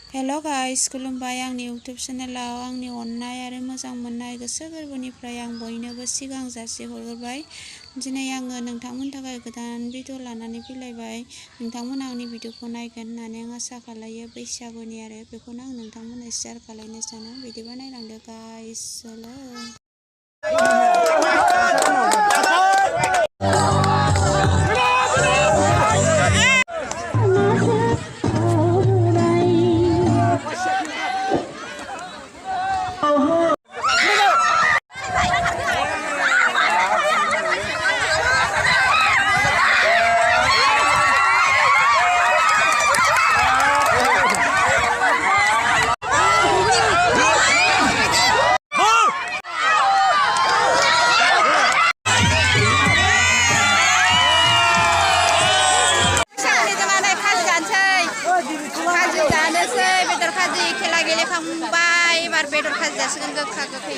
Hello guys, खुलुमबाय आंनि YouTube चेनेलाव आंनि अननाय आरो मोजां मोननाय गोसो गोरबोनिफ्राय आं बयनोबो सिगां जासिहरग्रोबाय। दिनै आङो नोंथांमोननि थाखाय गोदान भिडिअ लानानै फैलायबाय। नोंथांमोना आंनि भिडिअखौ नायगोन होननानै आं आसा खालायो। बैसागुनि आरो बेखौनो आं नोंथांमोननो शेयार खालायनो सानो। बिदिबा नायलांदो गाइस। हेलो बेदर खाजि खेला गेलेखांबाय एबार बेदर खाजि जासिगोन गोखा गोखै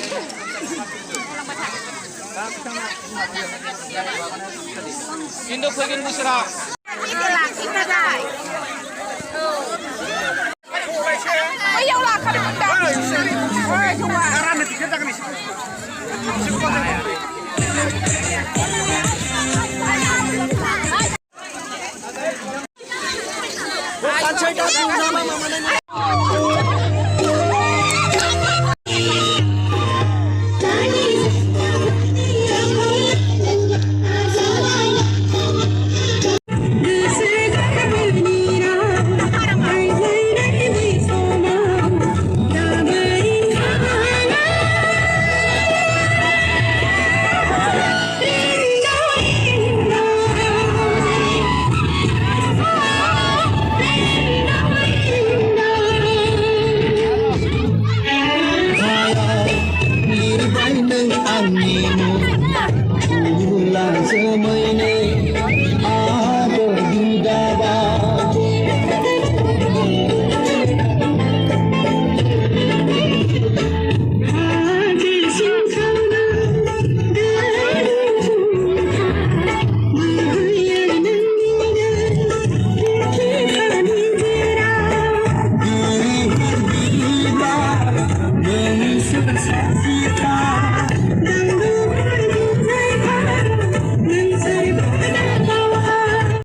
खिन्थु फैगोन बोसोराव